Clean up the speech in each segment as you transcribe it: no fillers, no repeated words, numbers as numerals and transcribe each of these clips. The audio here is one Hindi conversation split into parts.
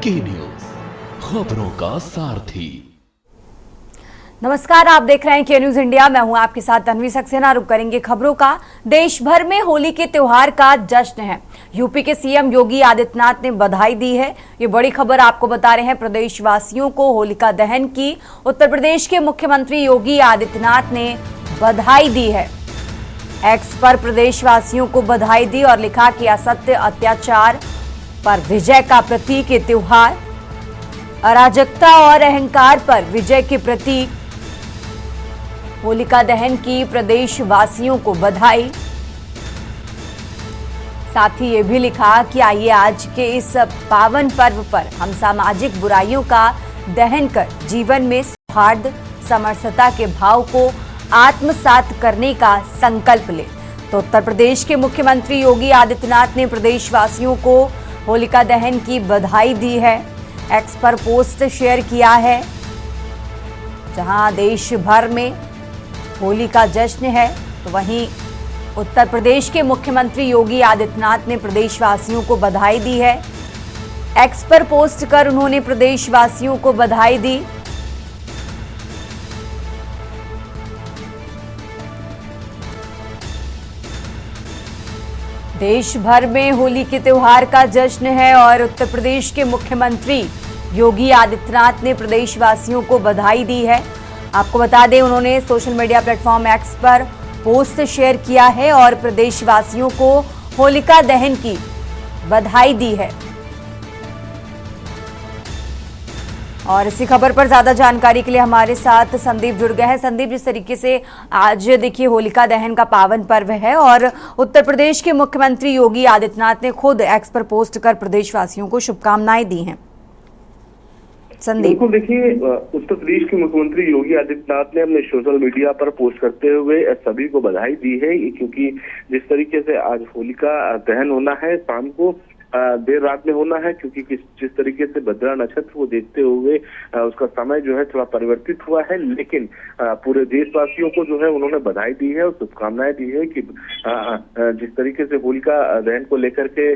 के न्यूज, खबरों का सारथी। नमस्कार, आप देख रहे हैं के न्यूज इंडिया। मैं हूं आपके साथ तन्वी सक्सेना। रुक करेंगे खबरों का। देश भर में होली के त्योहार का जश्न है। यूपी के सीएम योगी आदित्यनाथ ने बधाई दी है। ये बड़ी खबर आपको बता रहे हैं। प्रदेशवासियों को होलिका दहन की उत्तर प्रदेश के मुख्यमंत्री योगी आदित्यनाथ ने बधाई दी है। एक्स पर प्रदेशवासियों को बधाई दी और लिखा कि असत्य अत्याचार पर विजय का प्रतीक ये त्योहार, अराजकता और अहंकार पर विजय के प्रतीक होलिका दहन की प्रदेशवासियों को बधाई। साथ ही ये भी लिखा कि आइए आज के इस पावन पर्व पर हम सामाजिक बुराइयों का दहन कर जीवन में सौहार्द समरसता के भाव को आत्मसात करने का संकल्प लें। तो उत्तर प्रदेश के मुख्यमंत्री योगी आदित्यनाथ ने प्रदेशवासियों को होलिका दहन की बधाई दी है। एक्स पर पोस्ट शेयर किया है, जहां देश भर में होली का जश्न है, तो वहीं उत्तर प्रदेश के मुख्यमंत्री योगी आदित्यनाथ ने प्रदेशवासियों को बधाई दी है। एक्स पर पोस्ट कर उन्होंने प्रदेशवासियों को बधाई दी। देश भर में होली के त्योहार का जश्न है और उत्तर प्रदेश के मुख्यमंत्री योगी आदित्यनाथ ने प्रदेशवासियों को बधाई दी है। आपको बता दें, उन्होंने सोशल मीडिया प्लेटफॉर्म एक्स पर पोस्ट शेयर किया है और प्रदेशवासियों को होलिका दहन की बधाई दी है। और इसी खबर पर ज्यादा जानकारी के लिए हमारे साथ संदीप जुड़ गए हैं। संदीप, जिस तरीके से आज देखिए होलिका दहन का पावन पर्व है और उत्तर प्रदेश के मुख्यमंत्री योगी आदित्यनाथ ने खुद एक्स पर पोस्ट कर प्रदेशवासियों को शुभकामनाएं दी हैं। संदीप, बिल्कुल, देखिए उत्तर प्रदेश के मुख्यमंत्री योगी आदित्यनाथ ने अपने सोशल मीडिया पर पोस्ट करते हुए सभी को बधाई दी है, क्योंकि जिस तरीके से आज होलिका दहन होना है, शाम को देर रात में होना है, क्योंकि जिस तरीके से भद्रा नक्षत्र को देखते हुए उसका समय जो है थोड़ा परिवर्तित हुआ है, लेकिन पूरे देशवासियों को जो है उन्होंने बधाई दी है और शुभकामनाएं दी है कि जिस तरीके से होलिका दहन को लेकर के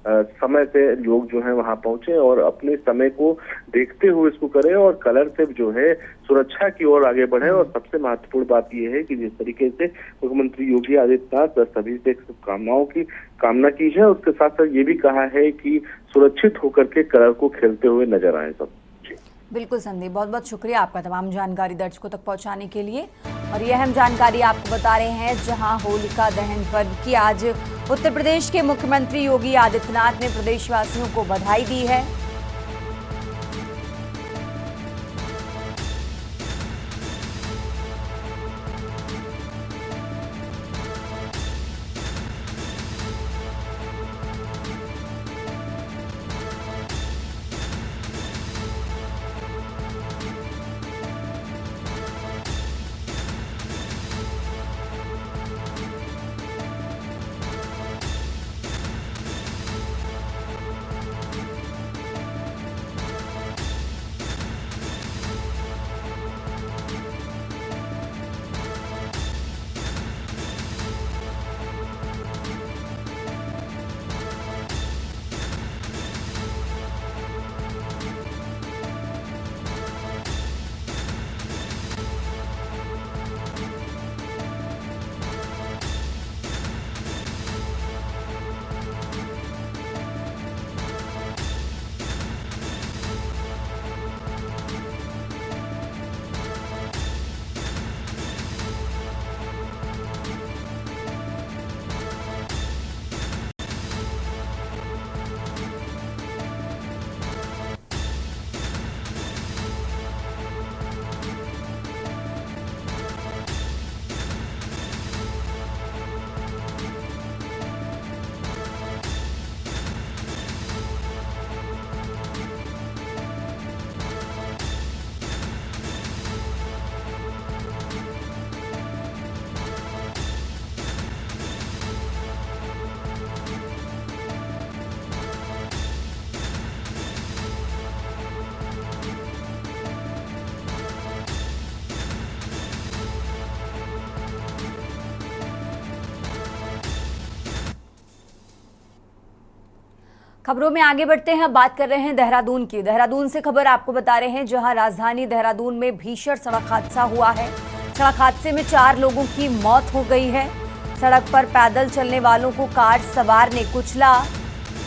समय से लोग जो है वहां पहुंचे और अपने समय को देखते हुए इसको करें और कलर से जो है सुरक्षा की ओर आगे बढ़े। और सबसे महत्वपूर्ण बात यह है कि जिस तरीके से मुख्यमंत्री योगी आदित्यनाथ सभी से शुभकामनाओं की कामना की है, उसके साथ साथ ये भी कहा है कि सुरक्षित होकर के कलर को खेलते हुए नजर आए सब। बिल्कुल संदीप, बहुत बहुत शुक्रिया आपका तमाम जानकारी दर्शकों तक पहुंचाने के लिए। और यह अहम जानकारी आपको बता रहे हैं, जहां होलिका दहन पर्व की आज उत्तर प्रदेश के मुख्यमंत्री योगी आदित्यनाथ ने प्रदेशवासियों को बधाई दी है। खबरों में आगे बढ़ते हैं। बात कर रहे हैं देहरादून की। देहरादून से खबर आपको बता रहे हैं, जहां राजधानी देहरादून में भीषण सड़क हादसा हुआ है। सड़क हादसे में 4 लोगों की मौत हो गई है। सड़क पर पैदल चलने वालों को कार सवार ने कुचला।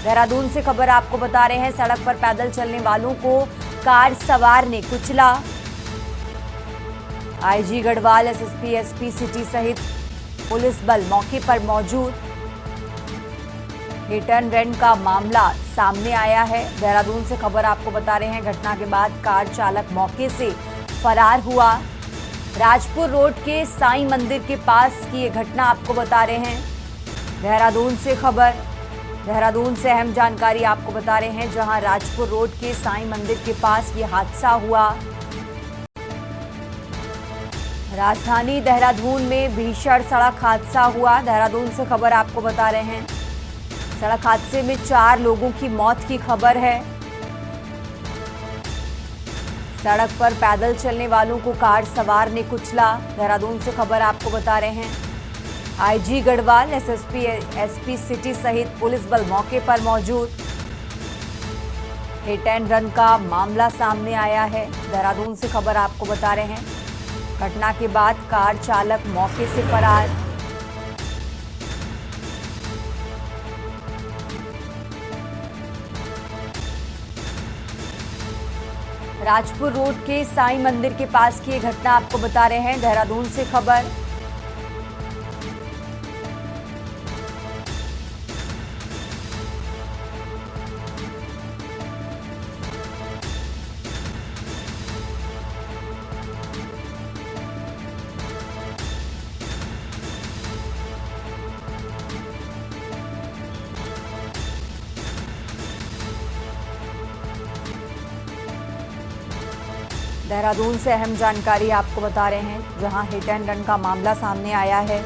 देहरादून से खबर आपको बता रहे हैं, सड़क पर पैदल चलने वालों को कार सवार ने कुचला। IG Garhwal, SSP, SP city सहित पुलिस बल मौके पर मौजूद। हिट एंड रन का मामला सामने आया है। देहरादून से खबर आपको बता रहे हैं, घटना के बाद कार चालक मौके से फरार हुआ। राजपुर रोड के साईं मंदिर के पास की ये घटना आपको बता रहे हैं। देहरादून से खबर, देहरादून से अहम जानकारी आपको बता रहे हैं, जहां राजपुर रोड के साईं मंदिर के पास ये हादसा हुआ। राजधानी देहरादून में भीषण सड़क हादसा हुआ। देहरादून से खबर आपको बता रहे हैं, सड़क हादसे में 4 लोगों की मौत की खबर है। सड़क पर पैदल चलने वालों को कार सवार ने कुचला। देहरादून से खबर आपको बता रहे हैं, IG Garhwal, SSP, SP city सहित पुलिस बल मौके पर मौजूद। हिट एंड रन का मामला सामने आया है। देहरादून से खबर आपको बता रहे हैं, घटना के बाद कार चालक मौके से फरार। राजपुर रोड के साईं मंदिर के पास की ये घटना आपको बता रहे हैं। देहरादून से खबर, देहरादून से अहम जानकारी आपको बता रहे हैं, जहां हिट एंड रन का मामला सामने आया है।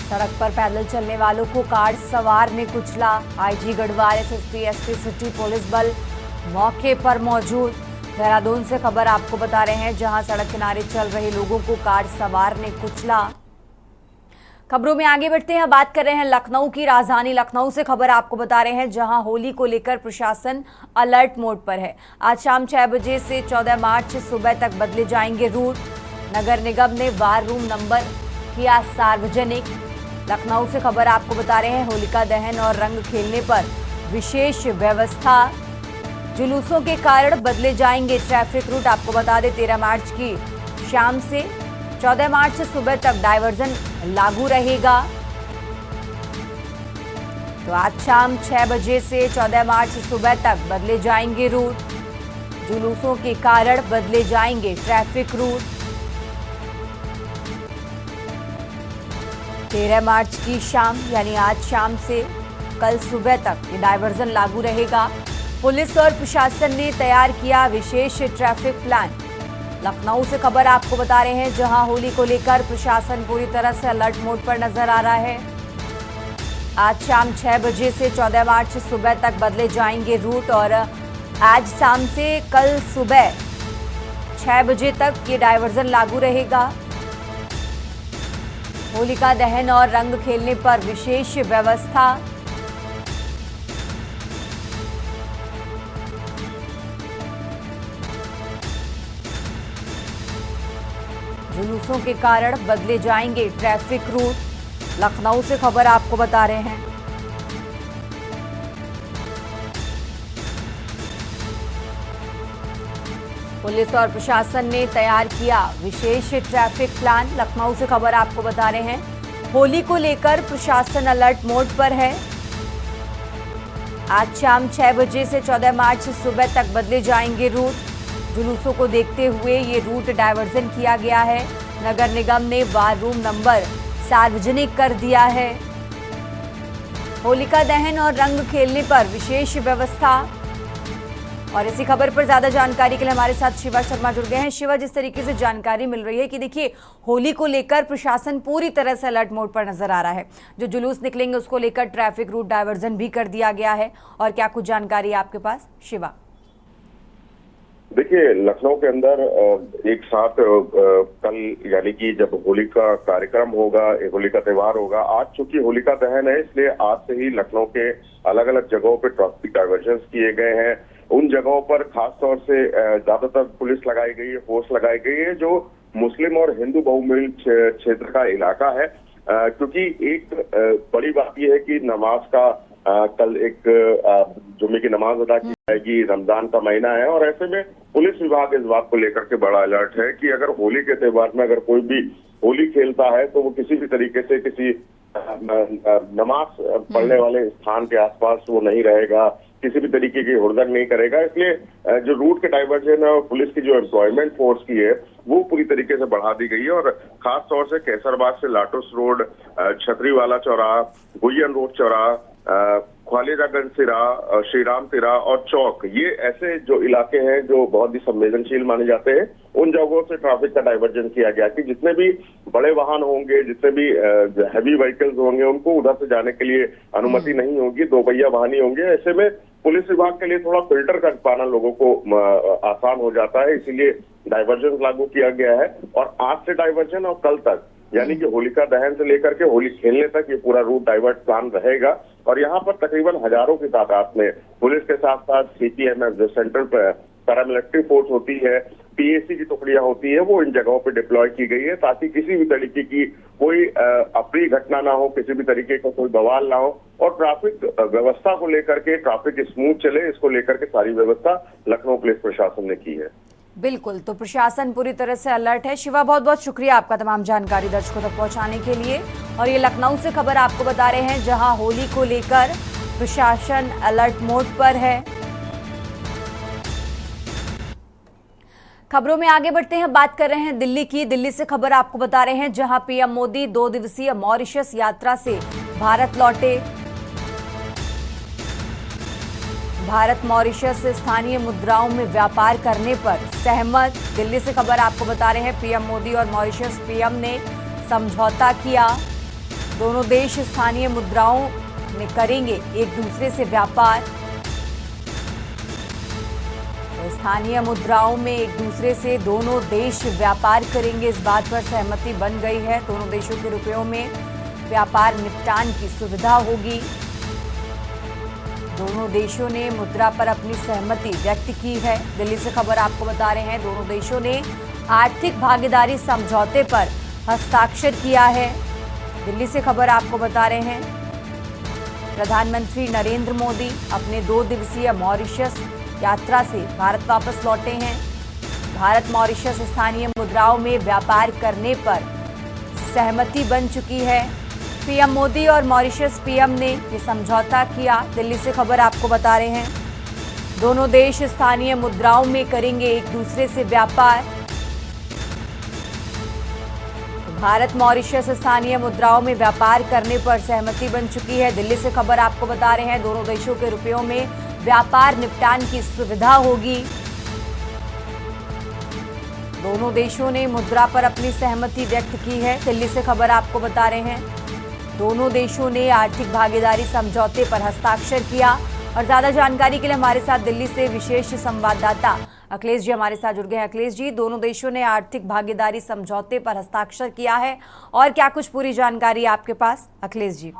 सड़क पर पैदल चलने वालों को कार सवार ने कुचला। IG Garhwal, SSP, SP city police बल मौके पर मौजूद। देहरादून से खबर आपको बता रहे हैं, जहां सड़क किनारे चल रहे लोगों को कार सवार ने कुचला। खबरों में आगे बढ़ते हैं। बात कर रहे हैं लखनऊ की। राजधानी लखनऊ से खबर आपको बता रहे हैं, जहां होली को लेकर प्रशासन अलर्ट मोड पर है। आज शाम 6 बजे से 14 मार्च सुबह तक बदले जाएंगे रूट। नगर निगम ने वार रूम नंबर किया सार्वजनिक। लखनऊ से खबर आपको बता रहे हैं, होलिका दहन और रंग खेलने पर विशेष व्यवस्था। जुलूसों के कारण बदले जाएंगे ट्रैफिक रूट। आपको बता दें, 13 मार्च की शाम से 14 मार्च सुबह तक डायवर्जन लागू रहेगा। तो आज शाम 6 बजे से 14 मार्च सुबह तक बदले जाएंगे रूट। जुलूसों के कारण बदले जाएंगे ट्रैफिक रूट। 13 मार्च की शाम यानी आज शाम से कल सुबह तक ये डायवर्जन लागू रहेगा। पुलिस और प्रशासन ने तैयार किया विशेष ट्रैफिक प्लान। लखनऊ से खबर आपको बता रहे हैं, जहां होली को लेकर प्रशासन पूरी तरह से अलर्ट मोड पर नजर आ रहा है। आज शाम 6 बजे से 14 मार्च सुबह तक बदले जाएंगे रूट और आज शाम से कल सुबह 6 बजे तक ये डायवर्जन लागू रहेगा। होलिका दहन और रंग खेलने पर विशेष व्यवस्था। जुलूसों के कारण बदले जाएंगे ट्रैफिक रूट। लखनऊ से खबर आपको बता रहे हैं। पुलिस और प्रशासन ने तैयार किया विशेष ट्रैफिक प्लान। लखनऊ से खबर आपको बता रहे हैं, होली को लेकर प्रशासन अलर्ट मोड पर है। आज शाम 6 बजे से 14 मार्च सुबह तक बदले जाएंगे रूट। जुलूसों को देखते हुए ये रूट डायवर्जन किया गया है। नगर निगम ने वार रूम नंबर सार्वजनिक कर दिया है। होलिका दहन और रंग खेलने पर विशेष व्यवस्था। और इसी खबर पर ज्यादा जानकारी के लिए हमारे साथ शिवा शर्मा जुड़ गए हैं। शिवा, जिस तरीके से जानकारी मिल रही है कि देखिए होली को लेकर प्रशासन पूरी तरह से अलर्ट मोड पर नजर आ रहा है। जो जुलूस निकलेंगे उसको लेकर ट्रैफिक रूट डायवर्जन भी कर दिया गया है। और क्या कुछ जानकारी है आपके पास शिवा? देखिए, लखनऊ के अंदर एक साथ कल यानी कि जब होली का कार्यक्रम होगा, होली का त्योहार होगा, आज चूंकि होलिका दहन है इसलिए आज से ही लखनऊ के अलग अलग जगहों पे ट्रैफिक डायवर्जन किए गए हैं। उन जगहों पर खास तौर से ज्यादातर पुलिस लगाई गई है, फोर्स लगाई गई है जो मुस्लिम और हिंदू बहुमिल क्षेत्र का इलाका है। क्योंकि एक बड़ी बात यह है कि नमाज का कल एक जुम्मे की नमाज अदा की जाएगी, रमजान का महीना है और ऐसे में पुलिस विभाग इस बात को लेकर के बड़ा अलर्ट है कि अगर होली के त्योहार में अगर कोई भी होली खेलता है तो वो किसी भी तरीके से किसी नमाज पढ़ने वाले स्थान के आसपास वो नहीं रहेगा, किसी भी तरीके की हुड़दंग नहीं करेगा। इसलिए जो रूट के डाइवर्जन है और पुलिस की जो एम्प्लॉयमेंट फोर्स की है वो पूरी तरीके से बढ़ा दी गई है। और खास तौर से कैसरबाग से लाटोस रोड, छतरीवाला चौराहा, गुयन रोड चौराहा, ख्वालिदागंज सिरा, श्रीराम तिरा और चौक, ये ऐसे जो इलाके हैं जो बहुत ही संवेदनशील माने जाते हैं, उन जगहों से ट्रैफिक का डाइवर्जन किया गया कि जितने भी बड़े वाहन होंगे, जितने भी हैवी व्हीकल्स होंगे, उनको उधर से जाने के लिए अनुमति नहीं होगी, दो पहिया वाहन ही होंगे। ऐसे में पुलिस विभाग के लिए थोड़ा फिल्टर कर पाना लोगों को आसान हो जाता है, इसीलिए डाइवर्जन लागू किया गया है। और आज से डाइवर्जन और कल तक यानी कि होलिका दहन से लेकर के होली खेलने तक ये पूरा रूट डाइवर्ट प्लान रहेगा। और यहाँ पर तकरीबन हजारों की तादाद में पुलिस के साथ साथ सीपीएमएफ जो सेंट्रल पैरामिलिट्री फोर्स होती है, पीएसी की टुकड़ियां होती है, वो इन जगहों पे डिप्लॉय की गई है ताकि किसी भी तरीके की कोई अप्रिय घटना ना हो, किसी भी तरीके का कोई बवाल ना हो और ट्रैफिक व्यवस्था को लेकर के ट्रैफिक स्मूथ चले, इसको लेकर के सारी व्यवस्था लखनऊ पुलिस प्रशासन ने की है। बिल्कुल, तो प्रशासन पूरी तरह से अलर्ट है। शिवा, बहुत बहुत शुक्रिया आपका तमाम जानकारी दर्शकों तक पहुंचाने के लिए। और ये लखनऊ से खबर आपको बता रहे हैं जहां होली को लेकर प्रशासन अलर्ट मोड पर है। खबरों में आगे बढ़ते हैं, बात कर रहे हैं दिल्ली की। दिल्ली से खबर आपको बता रहे हैं जहां पीएम मोदी 2 दिवसीय मॉरिशस यात्रा से भारत लौटे। भारत मॉरिशस से स्थानीय मुद्राओं में व्यापार करने पर सहमत। दिल्ली से खबर आपको बता रहे हैं पीएम मोदी और मॉरिशस पीएम ने समझौता किया। दोनों देश स्थानीय मुद्राओं में करेंगे एक दूसरे से व्यापार। तो स्थानीय मुद्राओं में एक दूसरे से दोनों देश व्यापार करेंगे, इस बात पर सहमति बन गई है। दोनों देशों के रुपयों में व्यापार निपटान की सुविधा होगी। दोनों देशों ने मुद्रा पर अपनी सहमति व्यक्त की है। दिल्ली से खबर आपको बता रहे हैं दोनों देशों ने आर्थिक भागीदारी समझौते पर हस्ताक्षर किया है। दिल्ली से खबर आपको बता रहे हैं प्रधानमंत्री नरेंद्र मोदी अपने 2 दिवसीय मॉरिशस यात्रा से भारत वापस लौटे हैं। भारत मॉरिशस स्थानीय मुद्राओं में व्यापार करने पर सहमति बन चुकी है। पीएम मोदी और मॉरिशस पीएम ने ये समझौता किया। दिल्ली से खबर आपको बता रहे हैं दोनों देश स्थानीय मुद्राओं में करेंगे एक दूसरे से व्यापार। भारत मॉरिशस स्थानीय मुद्राओं में व्यापार करने पर सहमति बन चुकी है। दिल्ली से खबर आपको बता रहे हैं दोनों देशों के रुपयों में व्यापार निपटान की सुविधा होगी। दोनों देशों ने मुद्रा पर अपनी सहमति व्यक्त की है। दिल्ली से खबर आपको बता रहे हैं दोनों देशों ने आर्थिक भागीदारी समझौते पर हस्ताक्षर किया। और ज्यादा जानकारी के लिए हमारे साथ दिल्ली से विशेष संवाददाता अखिलेश जी हमारे साथ जुड़ गए हैं। अखिलेश जी, दोनों देशों ने आर्थिक भागीदारी समझौते पर हस्ताक्षर किया है और क्या कुछ पूरी जानकारी आपके पास? अखिलेश जी,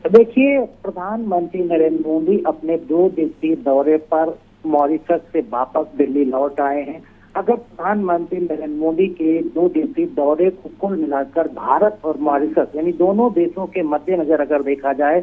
देखिए, प्रधानमंत्री नरेंद्र मोदी अपने 2 दिवसीय दौरे पर मॉरिशस से वापस दिल्ली लौट आए हैं। अगर प्रधानमंत्री नरेंद्र मोदी के 2 दिवसीय दौरे को कुल मिलाकर भारत और मॉरिशस यानी दोनों देशों के मद्देनजर अगर देखा जाए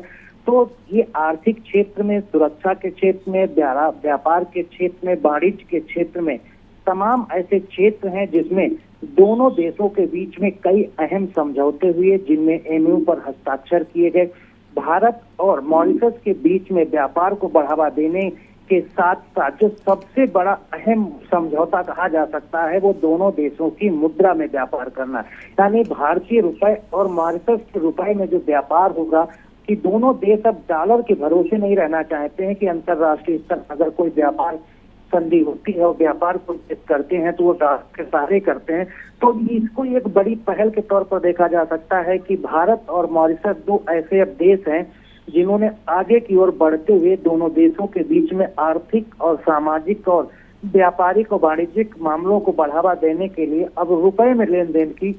तो ये आर्थिक क्षेत्र में, सुरक्षा के क्षेत्र में, व्यापार के क्षेत्र में, वाणिज्य के क्षेत्र में तमाम ऐसे क्षेत्र हैं जिसमें दोनों देशों के बीच में कई अहम समझौते हुए जिनमें एमओयू पर हस्ताक्षर किए गए। भारत और मॉरिशस के बीच में व्यापार को बढ़ावा देने के साथ साथ जो सबसे बड़ा अहम समझौता कहा जा सकता है वो दोनों देशों की मुद्रा में व्यापार करना, यानी भारतीय रुपए और मॉरिशस के रुपए में जो व्यापार होगा कि दोनों देश अब डॉलर के भरोसे नहीं रहना चाहते हैं कि अंतर्राष्ट्रीय स्तर पर अगर कोई व्यापार संधि होती है और व्यापार को करते हैं तो वो डॉलर के सहारे करते हैं। तो इसको एक बड़ी पहल के तौर पर देखा जा सकता है कि भारत और मॉरिशस दो ऐसे अब देश हैं जिन्होंने आगे की ओर बढ़ते हुए दोनों देशों के बीच में आर्थिक और सामाजिक और व्यापारिक और वाणिज्यिक मामलों को बढ़ावा देने के लिए अब रुपए में लेन देन की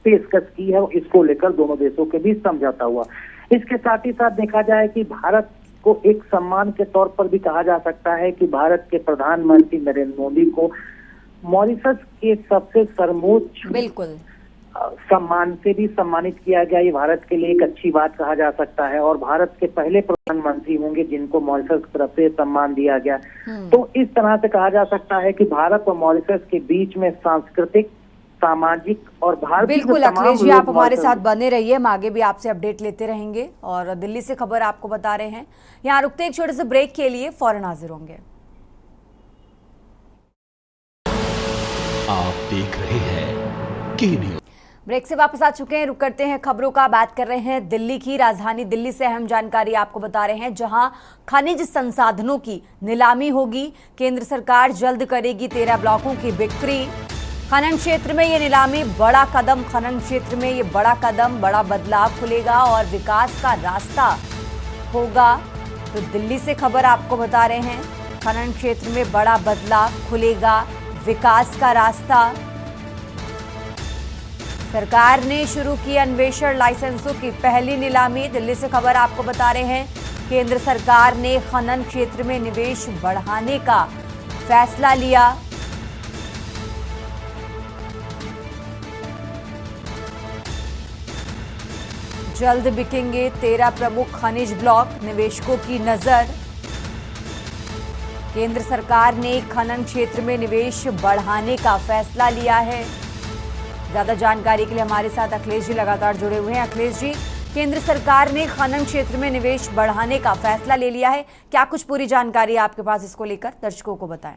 पेशकश की है। इसको लेकर दोनों देशों के बीच समझौता हुआ। इसके साथ ही साथ देखा जाए कि भारत को एक सम्मान के तौर पर भी कहा जा सकता है कि भारत के प्रधानमंत्री नरेंद्र मोदी को मॉरिशस के सबसे सर्वोच्च बिल्कुल सम्मान से भी सम्मानित किया गया। ये भारत के लिए एक अच्छी बात कहा जा सकता है और भारत के पहले प्रधानमंत्री होंगे जिनको मॉरिशस की तरफ से सम्मान दिया गया। तो इस तरह से कहा जा सकता है कि भारत और मॉरिशस के बीच में सांस्कृतिक, सामाजिक और भारतीय बिल्कुल अखिलेश जी, आप हमारे साथ बने रहिए, हम आगे भी आपसे अपडेट लेते रहेंगे और दिल्ली से खबर आपको बता रहे हैं। यहाँ रुकते एक छोटे से ब्रेक के लिए, फौरन हाजिर होंगे। आप देख रहे हैं की न्यूज। ब्रेक से वापस आ चुके हैं, रुक करते हैं खबरों का। बात कर रहे हैं दिल्ली की। राजधानी दिल्ली से अहम जानकारी आपको बता रहे हैं, जहां खनिज संसाधनों की नीलामी होगी। केंद्र सरकार जल्द करेगी 13 ब्लॉकों की बिक्री। खनन क्षेत्र में ये नीलामी बड़ा कदम, खनन क्षेत्र में ये बड़ा कदम, बड़ा बदलाव खुलेगा और विकास का रास्ता होगा। तो दिल्ली से खबर आपको बता रहे हैं, खनन क्षेत्र में बड़ा बदलाव खुलेगा, विकास का रास्ता। सरकार ने शुरू की अन्वेषण लाइसेंसों की पहली नीलामी। दिल्ली से खबर आपको बता रहे हैं, केंद्र सरकार ने खनन क्षेत्र में निवेश बढ़ाने का फैसला लिया। जल्द बिकेंगे 13 प्रमुख खनिज ब्लॉक, निवेशकों की नजर। केंद्र सरकार ने खनन क्षेत्र में निवेश बढ़ाने का फैसला लिया है। ज्यादा जानकारी के लिए हमारे साथ अखिलेश जी लगातार जुड़े हुए हैं। अखिलेश जी, केंद्र सरकार ने खनन क्षेत्र में निवेश बढ़ाने का फैसला ले लिया है, क्या कुछ पूरी जानकारी आपके पास इसको लेकर दर्शकों को बताएं।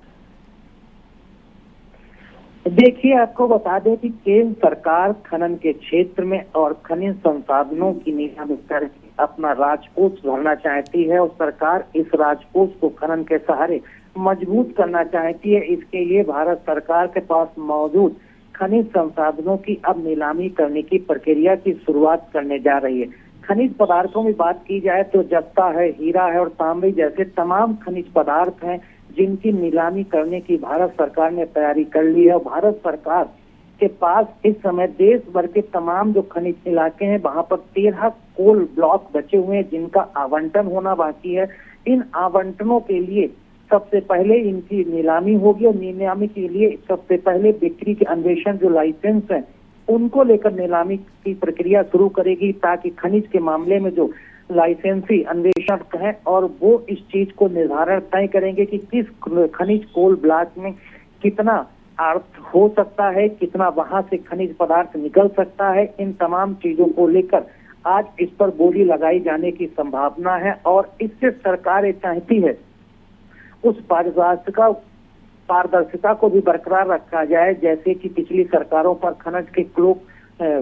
देखिए, आपको बता दें कि केंद्र सरकार खनन के क्षेत्र में और खनिज संसाधनों की नीलामी करके अपना राजकोष भरना चाहती है और सरकार इस राजकोष को खनन के सहारे मजबूत करना चाहती है। इसके लिए भारत सरकार के पास मौजूद खनिज संसाधनों की अब नीलामी करने की प्रक्रिया की शुरुआत करने जा रही है। खनिज पदार्थों में बात की जाए तो जस्ता है, हीरा है और तांबे जैसे तमाम खनिज पदार्थ हैं जिनकी नीलामी करने की भारत सरकार ने तैयारी कर ली है। भारत सरकार के पास इस समय देश भर के तमाम जो खनिज इलाके हैं वहां पर 13 कोल ब्लॉक बचे हुए हैं जिनका आवंटन होना बाकी है। इन आवंटनों के लिए सबसे पहले इनकी नीलामी होगी और नीलामी के लिए सबसे पहले बिक्री के अन्वेषण जो लाइसेंस हैं उनको लेकर नीलामी की प्रक्रिया शुरू करेगी, ताकि खनिज के मामले में जो लाइसेंसी अन्वेषक हैं और वो इस चीज को निर्धारण तय करेंगे कि किस खनिज कोल ब्लॉक में कितना अर्थ हो सकता है, कितना वहां से खनिज पदार्थ निकल सकता है। इन तमाम चीजों को लेकर आज इस पर बोली लगाई जाने की संभावना है और इससे सरकार ये चाहती है उस पारदर्शिता को भी बरकरार रखा जाए। जैसे कि पिछली सरकारों पर खनिज के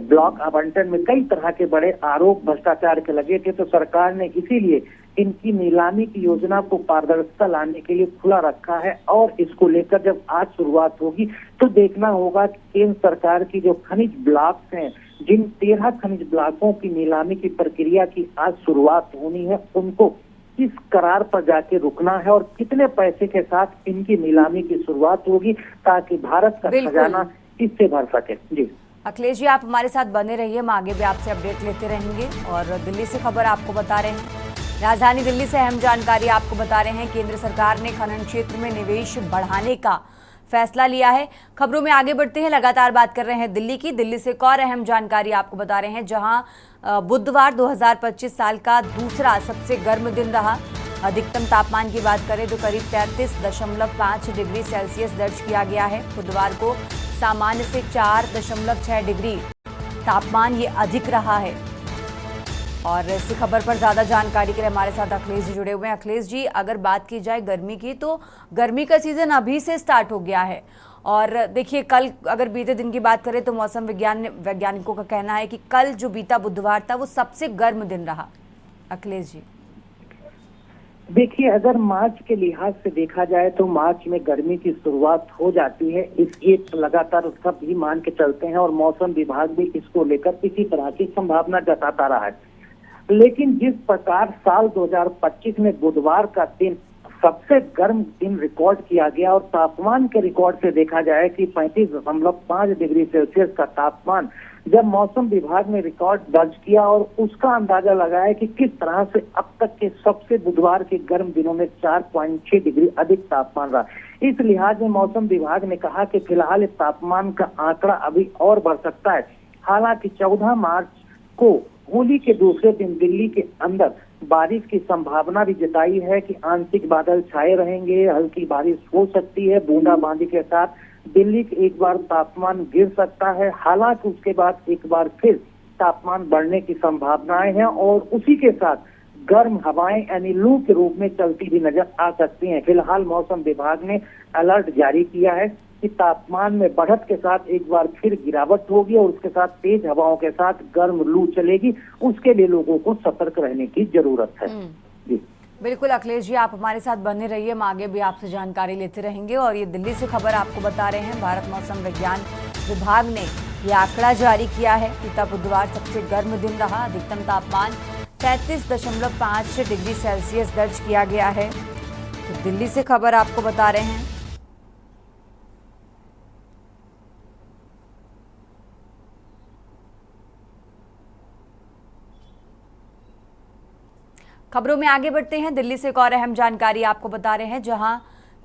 ब्लॉक आवंटन में कई तरह के बड़े आरोप भ्रष्टाचार के लगे थे, तो सरकार ने इसीलिए इनकी नीलामी की योजना को पारदर्शिता लाने के लिए खुला रखा है। और इसको लेकर जब आज शुरुआत होगी तो देखना होगा कि केंद्र सरकार की जो खनिज ब्लॉक्स हैं, जिन 13 खनिज ब्लॉकों की नीलामी की प्रक्रिया की आज शुरुआत होनी है, उनको किस करार पर जाके रुकना है और कितने पैसे के साथ इनकी नीलामी की शुरुआत होगी, ताकि भारत का खजाना इससे भर सके। जी अखिलेश जी, आप हमारे साथ बने रहिए, हम आगे भी आपसे अपडेट लेते रहेंगे। और दिल्ली से खबर आपको बता रहे हैं, राजधानी दिल्ली से अहम जानकारी आपको बता रहे हैं, केंद्र सरकार ने खनन क्षेत्र में निवेश बढ़ाने का फैसला लिया है। खबरों में आगे बढ़ते हैं, लगातार बात कर रहे हैं दिल्ली की। दिल्ली से एक और अहम जानकारी आपको बता रहे हैं, जहां बुधवार 2025 साल का दूसरा सबसे गर्म दिन रहा। अधिकतम तापमान की बात करें तो करीब 33.5 डिग्री सेल्सियस दर्ज किया गया है। बुधवार को सामान्य से 4.6 डिग्री तापमान ये अधिक रहा है। और इसी खबर पर ज़्यादा जानकारी के लिए हमारे साथ अखिलेश जी जुड़े हुए हैं। अखिलेश जी, अगर बात की जाए गर्मी की, तो गर्मी का सीज़न अभी से स्टार्ट हो गया है और देखिए कल अगर बीते दिन की बात करें तो मौसम वैज्ञानिकों का कहना है कि कल जो बीता बुधवार था वो सबसे गर्म दिन रहा। अखिलेश जी, देखिए, अगर मार्च के लिहाज से देखा जाए तो मार्च में गर्मी की शुरुआत हो जाती है, इसकी लगातार सब भी मान के चलते हैं और मौसम विभाग भी इसको लेकर इसी तरह की संभावना जताता रहा है। लेकिन जिस प्रकार साल 2025 में बुधवार का दिन सबसे गर्म दिन रिकॉर्ड किया गया और तापमान के रिकॉर्ड से देखा जाए कि 35.5 डिग्री सेल्सियस का तापमान जब मौसम विभाग ने रिकॉर्ड दर्ज किया और उसका अंदाजा लगाया कि किस तरह से अब तक के सबसे बुधवार के गर्म दिनों में 4.6 डिग्री अधिक तापमान रहा। इस लिहाज में मौसम विभाग ने कहा कि फिलहाल इस तापमान का आंकड़ा अभी और बढ़ सकता है। हालांकि 14 मार्च को होली के दूसरे दिन दिल्ली के अंदर बारिश की संभावना भी जताई है कि आंशिक बादल छाए रहेंगे, हल्की बारिश हो सकती है, बूंदाबांदी के साथ दिल्ली के एक बार तापमान गिर सकता है। हालांकि उसके बाद एक बार फिर तापमान बढ़ने की संभावनाएं हैं और उसी के साथ गर्म हवाएं यानी लू के रूप में चलती भी नजर आ सकती हैं। फिलहाल मौसम विभाग ने अलर्ट जारी किया है कि तापमान में बढ़त के साथ एक बार फिर गिरावट होगी और उसके साथ तेज हवाओं के साथ गर्म लू चलेगी। उसके लिए लोगों को सतर्क रहने की जरूरत है। जी बिल्कुल अखिलेश जी, आप हमारे साथ बने रहिए, हम आगे भी आपसे जानकारी लेते रहेंगे। और ये दिल्ली से खबर आपको बता रहे हैं, भारत मौसम विज्ञान विभाग ने ये आंकड़ा जारी किया है। बीता बुधवार सबसे गर्म दिन रहा, अधिकतम तापमान 33.5 डिग्री सेल्सियस दर्ज किया गया है। तो दिल्ली से खबर आपको बता रहे हैं। खबरों में आगे बढ़ते हैं। दिल्ली से एक और अहम जानकारी आपको बता रहे हैं, जहां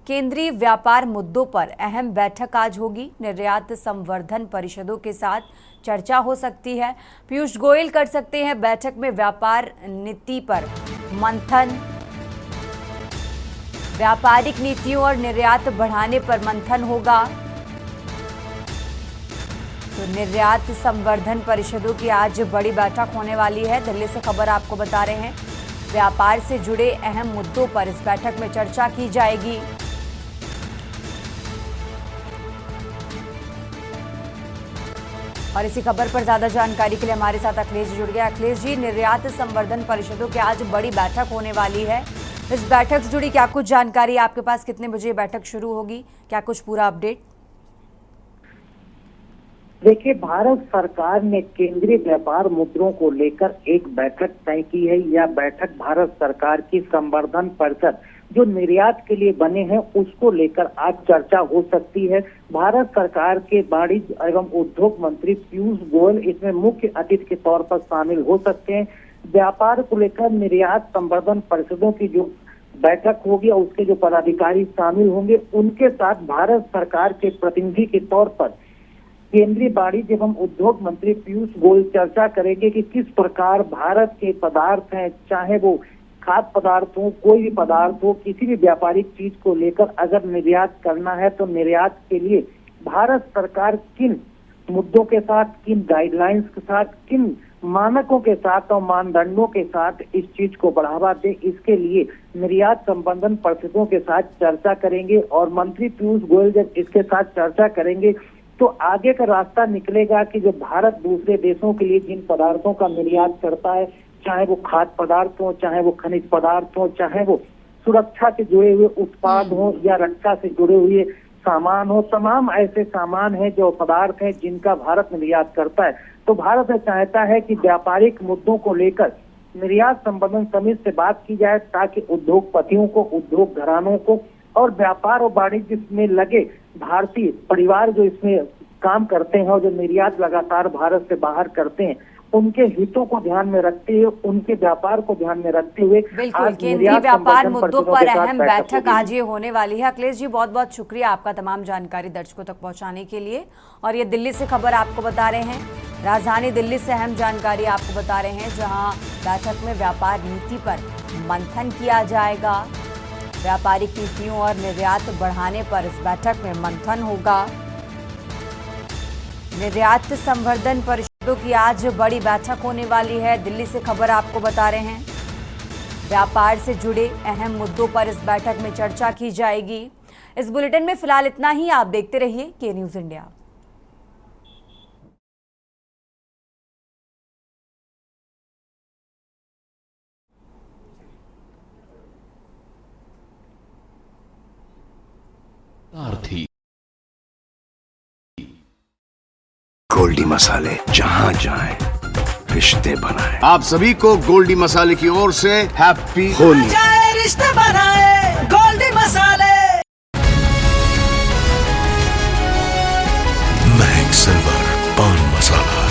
केंद्रीय व्यापार मुद्दों पर अहम बैठक आज होगी। निर्यात संवर्धन परिषदों के साथ चर्चा हो सकती है। पीयूष गोयल कर सकते हैं बैठक में व्यापार नीति पर मंथन। व्यापारिक नीतियों और निर्यात बढ़ाने पर मंथन होगा। तो निर्यात संवर्धन परिषदों की आज बड़ी बैठक होने वाली है। दिल्ली से खबर आपको बता रहे हैं, व्यापार से जुड़े अहम मुद्दों पर इस बैठक में चर्चा की जाएगी। और इसी खबर पर ज्यादा जानकारी के लिए हमारे साथ अखिलेश जी जुड़ गए। अखिलेश जी, निर्यात संवर्धन परिषदों की आज बड़ी बैठक होने वाली है। इस बैठक से जुड़ी क्या कुछ जानकारी आपके पास? कितने बजे बैठक शुरू होगी, क्या कुछ पूरा अपडेट? देखिए, भारत सरकार ने केंद्रीय व्यापार मुद्दों को लेकर एक बैठक तय की है। यह बैठक भारत सरकार की संवर्धन परिषद जो निर्यात के लिए बने हैं उसको लेकर आज चर्चा हो सकती है। भारत सरकार के वाणिज्य एवं उद्योग मंत्री पीयूष गोयल इसमें मुख्य अतिथि के तौर पर शामिल हो सकते हैं। व्यापार को लेकर निर्यात संवर्धन परिषदों की जो बैठक होगी और उसके जो पदाधिकारी शामिल होंगे, उनके साथ भारत सरकार के प्रतिनिधि के तौर पर केंद्रीय वाणिज्य एवं उद्योग मंत्री पीयूष गोयल चर्चा करेंगे कि किस प्रकार भारत के पदार्थ हैं, चाहे वो खाद्य पदार्थ हो, कोई भी पदार्थ हो, किसी भी व्यापारिक चीज को लेकर अगर निर्यात करना है तो निर्यात के लिए भारत सरकार किन मुद्दों के साथ, किन गाइडलाइंस के साथ, किन मानकों के साथ और मानदंडों के साथ इस चीज को बढ़ावा दे, इसके लिए निर्यात संवर्धन परिषदों के साथ चर्चा करेंगे। और मंत्री पीयूष गोयल जब इसके साथ चर्चा करेंगे तो आगे का रास्ता निकलेगा कि जो भारत दूसरे देशों के लिए जिन पदार्थों का निर्यात करता है, चाहे वो खाद्य पदार्थ हो, चाहे वो खनिज पदार्थ हो, चाहे वो सुरक्षा से जुड़े हुए उत्पाद हो या रक्षा से जुड़े हुए सामान हो, तमाम ऐसे सामान हैं जो पदार्थ हैं जिनका भारत निर्यात करता है। तो भारत चाहता है कि व्यापारिक मुद्दों को लेकर निर्यात संवर्धन समिति से बात की जाए ताकि उद्योगपतियों को, उद्योग घरानों को और व्यापार और वाणिज्य में लगे भारतीय परिवार जो इसमें काम करते हैं और जो निर्यात लगातार भारत से बाहर करते हैं, उनके हितों को ध्यान में रखते हुए, उनके व्यापार को ध्यान में रखते हुए बिल्कुल केंद्रीय व्यापार मुद्दों पर अहम बैठक आज ये होने वाली है। अखिलेश जी, बहुत बहुत शुक्रिया आपका तमाम जानकारी दर्शकों तक पहुंचाने के लिए। और ये दिल्ली से खबर आपको बता रहे हैं, राजधानी दिल्ली से अहम जानकारी आपको बता रहे हैं, जहां बैठक में व्यापार नीति पर मंथन किया जाएगा। व्यापारिक नीतियों और निर्यात बढ़ाने पर इस बैठक में मंथन होगा। निर्यात संवर्धन परिषद की आज बड़ी बैठक होने वाली है। दिल्ली से खबर आपको बता रहे हैं। व्यापार से जुड़े अहम मुद्दों पर इस बैठक में चर्चा की जाएगी। इस बुलेटिन में फिलहाल इतना ही। आप देखते रहिए के न्यूज़ इंडिया। सारथी गोल्डी मसाले जहां जाएं रिश्ते बनाए। आप सभी को गोल्डी मसाले की ओर से हैप्पी होली। रिश्ते बनाए गोल्डी मसाले। महक सिल्वर पान मसाला,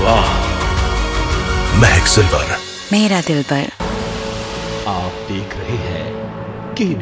वाह महक सिल्वर, मेरा दिल पर। आप देख रहे हैं के